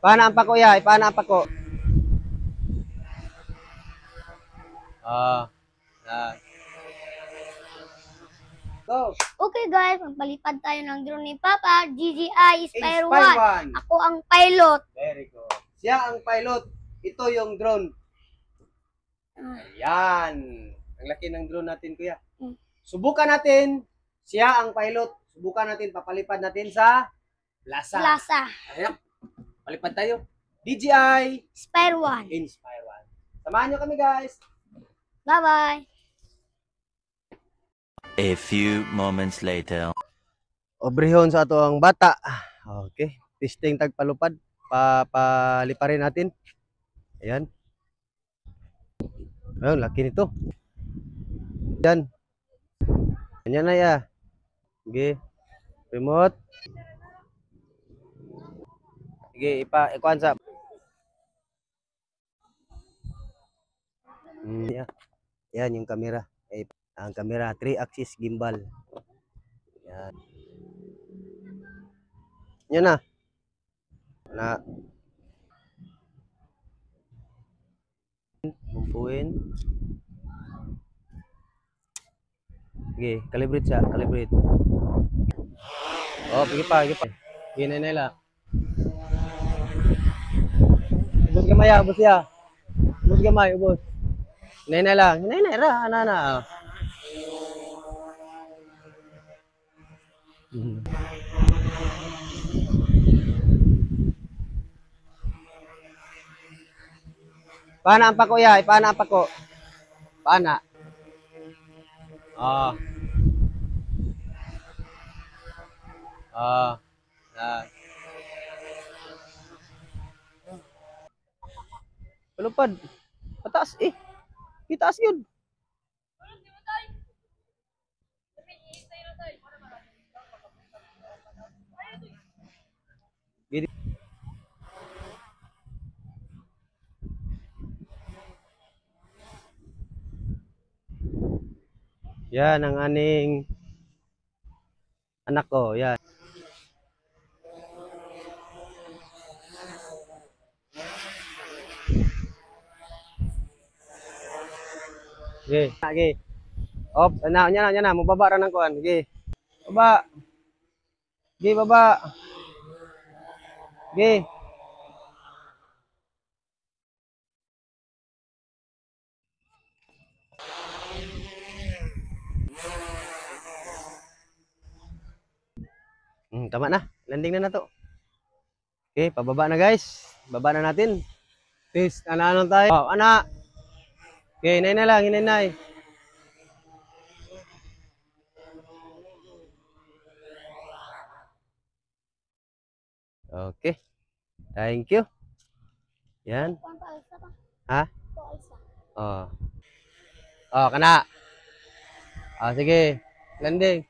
Paano ang pako ya? Paano ang pako? Yan. Go. Okay guys, magpalipad tayo ng drone ni Papa, DJI Inspire Inspire 1. Ako ang pilot. Very good. Siya ang pilot. Ito yung drone. Ayan. Ang laki ng drone natin, kuya. Subukan natin. Siya ang pilot. Subukan natin. Papalipad natin sa plaza. Ayan. Palipad tayo. DJI Inspire 1. Inspire 1. Samahan nyo kami, guys. Bye-bye. A few moments later. Obrihon sa ato ang bata. Okay. Testing tagpalupad. Papaliparin natin. Ayan. Ayun, laki nito. Ayan. Ayan na ya. Okay. Remote. Sige, ikuan sa. Yan yung camera. Ang camera 3-axis gimbal. Yan. Yan na. Bumpuin. Sige, calibrate siya, calibrate. Oh, pigi pa. Gina nila. Ubos gamay, ubos ya. Ubos gamay, ubos. Hinay lang. Hinay ra, ana. Paano ang pako ya? Paano ang pako? Paano? Yan. Palupad. Pataas eh. Itaas yun. Yan ang aning anak ko. Yan. Okay. Op, yan na. Mababa ra nang kuan. Okay. Baba. Okay, baba. Okay. Tama na. Landing na to. Okay, pababa na guys. Baba na natin. Test, ano tayo? Oh, anak. Okay, hinay na lang, hinay. Okay. Thank you. Yan. Ha? Oh. Oh, kana. Ah, sige. Landing.